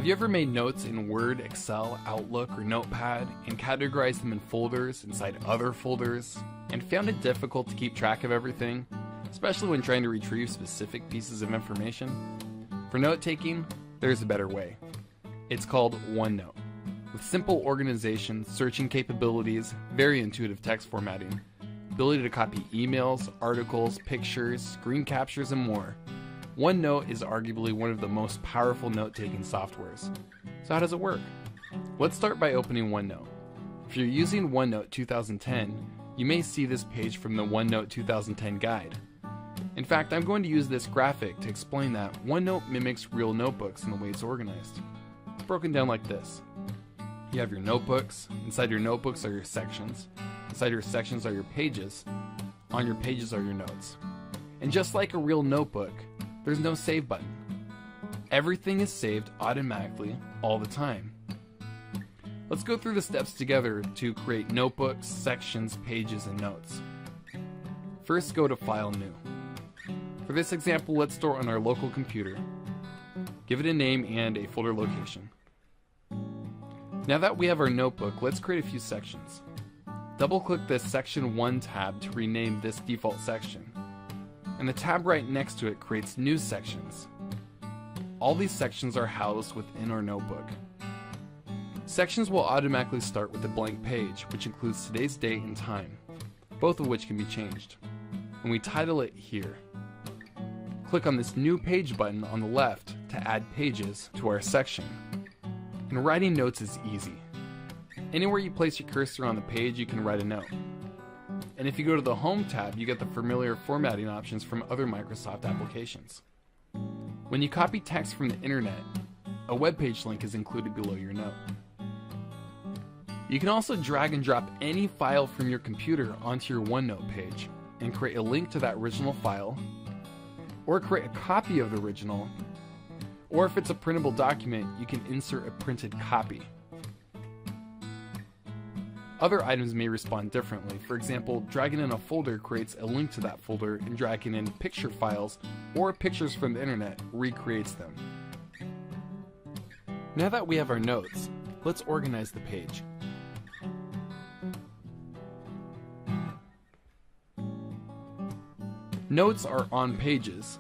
Have you ever made notes in Word, Excel, Outlook, or Notepad and categorized them in folders inside other folders and found it difficult to keep track of everything, especially when trying to retrieve specific pieces of information? For note-taking, there's a better way. It's called OneNote. With simple organization, searching capabilities, very intuitive text formatting, ability to copy emails, articles, pictures, screen captures, and more, OneNote is arguably one of the most powerful note-taking softwares. So how does it work? Let's start by opening OneNote. If you're using OneNote 2010, you may see this page from the OneNote 2010 guide. In fact, I'm going to use this graphic to explain that OneNote mimics real notebooks in the way it's organized. It's broken down like this. You have your notebooks. Inside your notebooks are your sections. Inside your sections are your pages. On your pages are your notes. And just like a real notebook, there's no save button. Everything is saved automatically all the time. Let's go through the steps together to create notebooks, sections, pages, and notes. First, go to File, New. For this example, let's store on our local computer. Give it a name and a folder location. Now that we have our notebook, let's create a few sections. Double-click the Section 1 tab to rename this default section. And the tab right next to it creates new sections. All these sections are housed within our notebook. Sections will automatically start with a blank page, which includes today's date and time, both of which can be changed. And we title it here. Click on this New Page button on the left to add pages to our section. And writing notes is easy. Anywhere you place your cursor on the page, you can write a note. And if you go to the Home tab, you get the familiar formatting options from other Microsoft applications. When you copy text from the internet, a web page link is included below your note. You can also drag and drop any file from your computer onto your OneNote page and create a link to that original file, or create a copy of the original, or if it's a printable document, you can insert a printed copy. Other items may respond differently. For example, dragging in a folder creates a link to that folder, and dragging in picture files or pictures from the internet recreates them. Now that we have our notes, let's organize the page. Notes are on pages.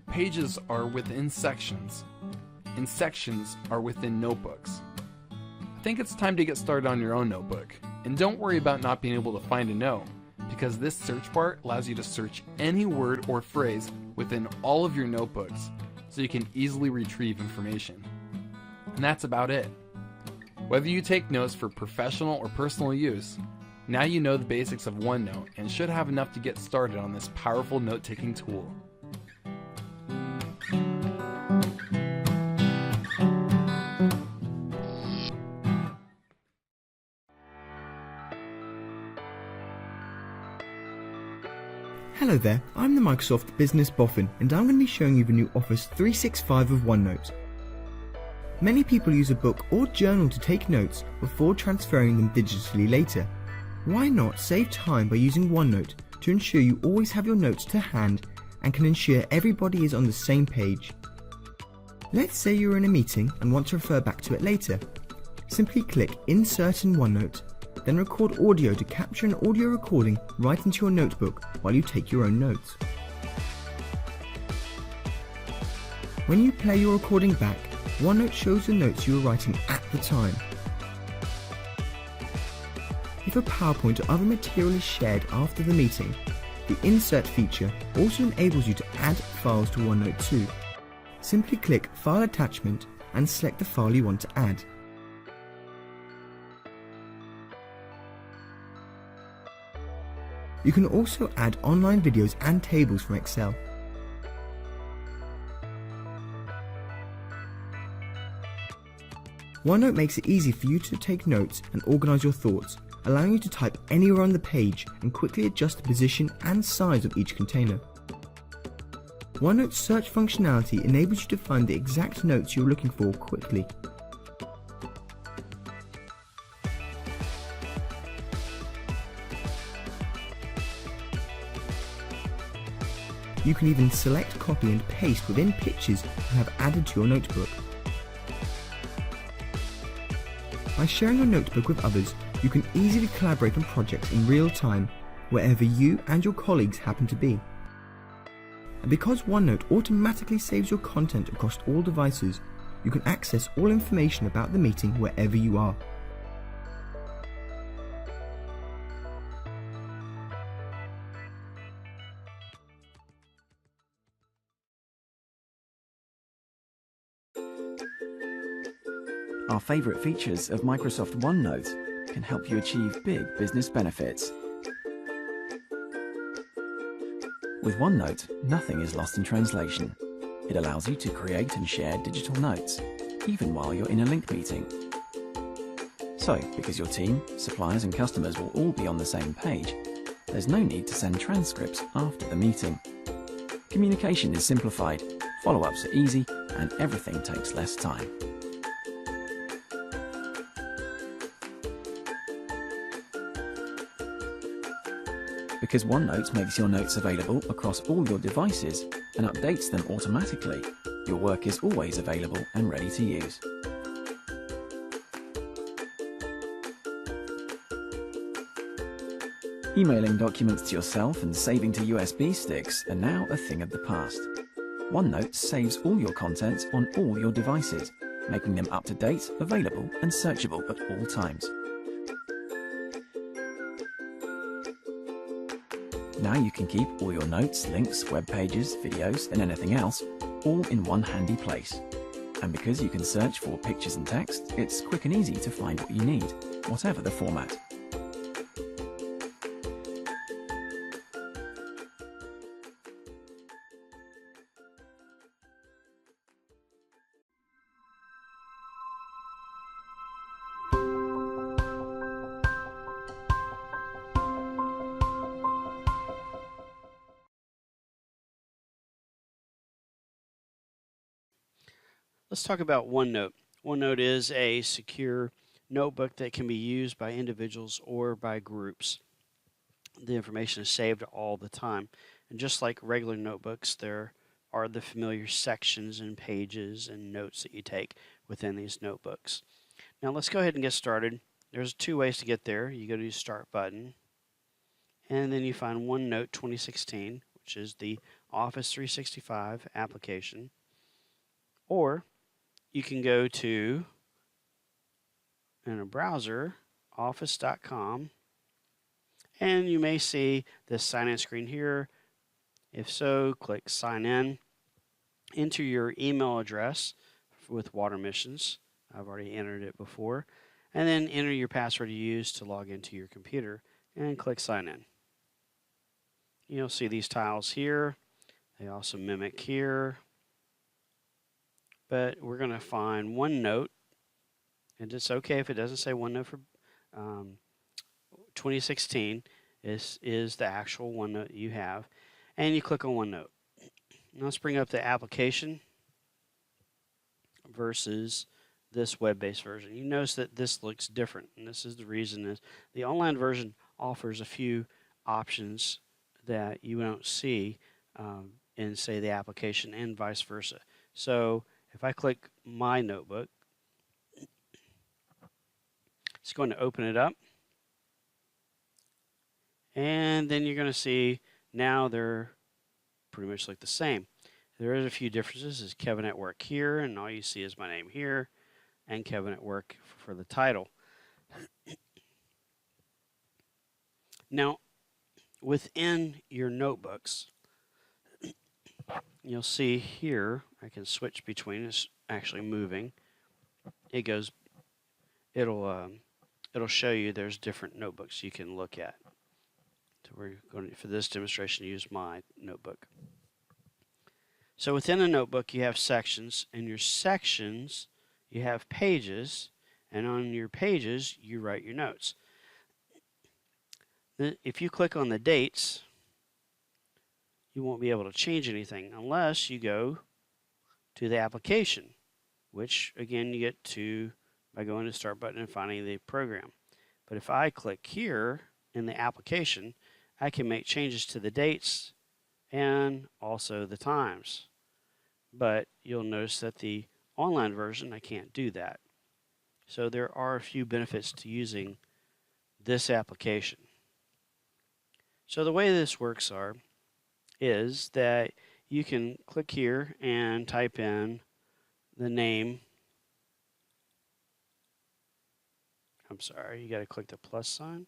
Pages are within sections. And sections are within notebooks. I think it's time to get started on your own notebook. And don't worry about not being able to find a note, because this search bar allows you to search any word or phrase within all of your notebooks, so you can easily retrieve information. And that's about it. Whether you take notes for professional or personal use, now you know the basics of OneNote and should have enough to get started on this powerful note-taking tool. Hello there, I'm the Microsoft Business Boffin, and I'm going to be showing you the new Office 365 of OneNote. Many people use a book or journal to take notes before transferring them digitally later. Why not save time by using OneNote to ensure you always have your notes to hand and can ensure everybody is on the same page? Let's say you're in a meeting and want to refer back to it later. Simply click Insert in OneNote, then record audio to capture an audio recording right into your notebook while you take your own notes. When you play your recording back, OneNote shows the notes you were writing at the time. If a PowerPoint or other material is shared after the meeting, the Insert feature also enables you to add files to OneNote too. Simply click File Attachment and select the file you want to add. You can also add online videos and tables from Excel. OneNote makes it easy for you to take notes and organize your thoughts, allowing you to type anywhere on the page and quickly adjust the position and size of each container. OneNote's search functionality enables you to find the exact notes you're looking for quickly. You can even select, copy and paste within pictures you have added to your notebook. By sharing your notebook with others, you can easily collaborate on projects in real time, wherever you and your colleagues happen to be. And because OneNote automatically saves your content across all devices, you can access all information about the meeting wherever you are. Our favorite features of Microsoft OneNote can help you achieve big business benefits. With OneNote, nothing is lost in translation. It allows you to create and share digital notes, even while you're in a link meeting. So, because your team, suppliers and customers will all be on the same page, there's no need to send transcripts after the meeting. Communication is simplified, follow-ups are easy, and everything takes less time. Because OneNote makes your notes available across all your devices and updates them automatically, your work is always available and ready to use. Emailing documents to yourself and saving to USB sticks are now a thing of the past. OneNote saves all your content on all your devices, making them up-to-date, available and searchable at all times. Now you can keep all your notes, links, web pages, videos and anything else all in one handy place. And because you can search for pictures and text, it's quick and easy to find what you need, whatever the format. Let's talk about OneNote. OneNote is a secure notebook that can be used by individuals or by groups. The information is saved all the time. And just like regular notebooks, there are the familiar sections and pages and notes that you take within these notebooks. Now let's go ahead and get started. There's two ways to get there. You go to the Start button, and then you find OneNote 2016, which is the Office 365 application. Or you can go to, in a browser, office.com, and you may see this sign-in screen here. If so, click Sign In. Enter your email address with Water Missions. I've already entered it before. And then enter your password you use to log into your computer and click Sign In. You'll see these tiles here. They also mimic here. But we're going to find OneNote, and it's okay if it doesn't say OneNote for 2016. This is the actual OneNote you have, and you click on OneNote. Now let's bring up the application versus this web-based version. You notice that this looks different, and this is the reason is the online version offers a few options that you don't see in, say, the application, and vice versa. So if I click My Notebook, it's going to open it up. And then you're going to see now they're pretty much like the same. There is a few differences. There's Kevin at Work here, and all you see is my name here, and Kevin at Work for the title. Now, within your notebooks, you'll see here, I can switch between, it's actually moving. It'll show you there's different notebooks you can look at. So we're going to, for this demonstration, use my notebook. So within a notebook, you have sections. In your sections, you have pages, and on your pages, you write your notes. If you click on the dates, you won't be able to change anything unless you go to the application, which again you get to by going to the Start button and finding the program. But if I click here in the application, I can make changes to the dates and also the times. But you'll notice that the online version, I can't do that. So there are a few benefits to using this application. So the way this works is that you can click here and type in the name. I'm sorry, you got to click the plus sign.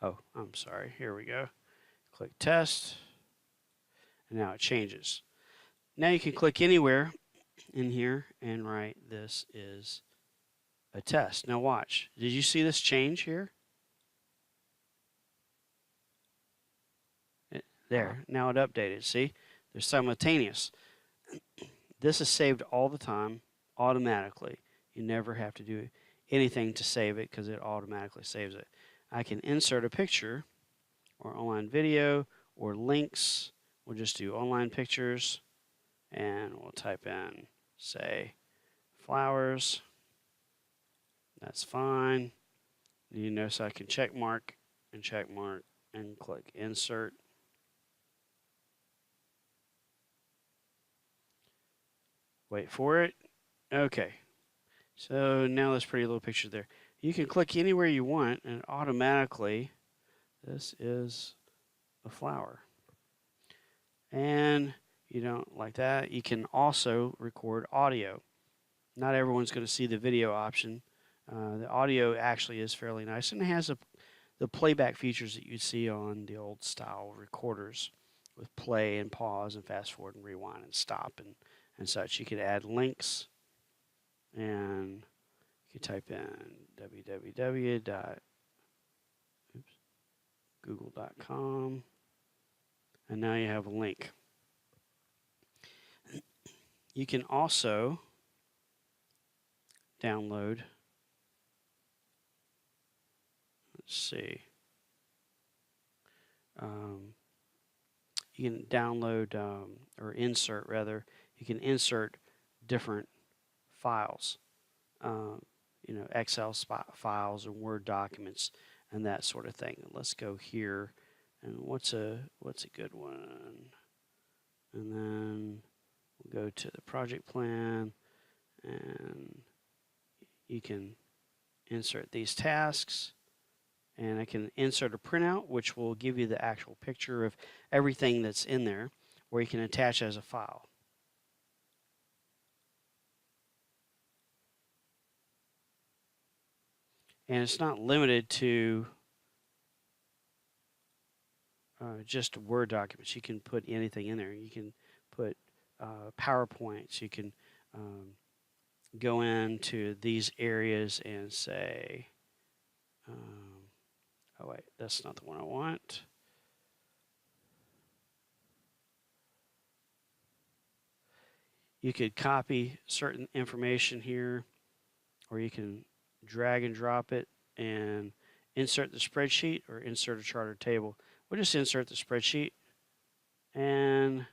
Oh, I'm sorry. Here we go. Click test. And now it changes. Now you can click anywhere in here and write this is a test. Now watch. Did you see this change here? There. Now it updated. See? They're simultaneous. This is saved all the time automatically. You never have to do anything to save it because it automatically saves it. I can insert a picture or online video or links. We'll just do online pictures and we'll type in, say, flowers. That's fine. You notice I can check mark and click insert. Wait for it. Okay. So now this pretty little picture there. You can click anywhere you want and automatically this is a flower. And you don't like that, you can also record audio. Not everyone's going to see the video option. The audio actually is fairly nice, and it has the playback features that you'd see on the old style recorders with play and pause and fast forward and rewind and stop and such. You could add links, and you could type in www.google.com, and now you have a link. You can also download, let's see, you can download or insert rather, you can insert different files, you know, Excel files and Word documents and that sort of thing. Let's go here, and what's a good one? And then we'll go to the project plan, and you can insert these tasks, and I can insert a printout which will give you the actual picture of everything that's in there, or you can attach as a file. And it's not limited to just Word documents. You can put anything in there. You can put PowerPoints. You can go into these areas and say, oh wait, that's not the one I want. You could copy certain information here, or you can drag and drop it and insert the spreadsheet or insert a chart or table. We'll just insert the spreadsheet, and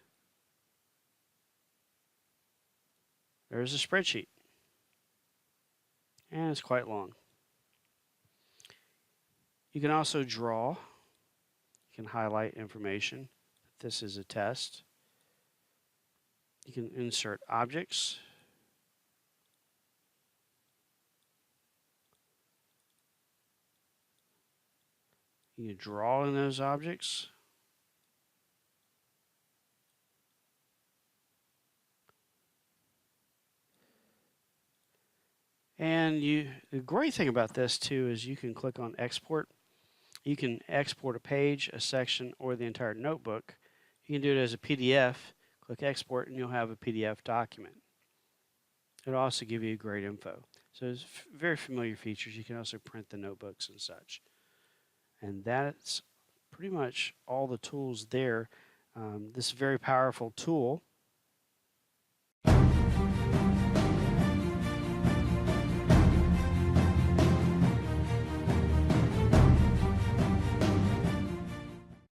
there's a spreadsheet, and it's quite long. You can also draw. You can highlight information. This is a test. You can insert objects. You can draw in those objects. And the great thing about this too is you can click on export. You can export a page, a section, or the entire notebook. You can do it as a PDF. Click export and you'll have a PDF document. It'll also give you great info. So it's very familiar features. You can also print the notebooks and such. And that's pretty much all the tools there. This very powerful tool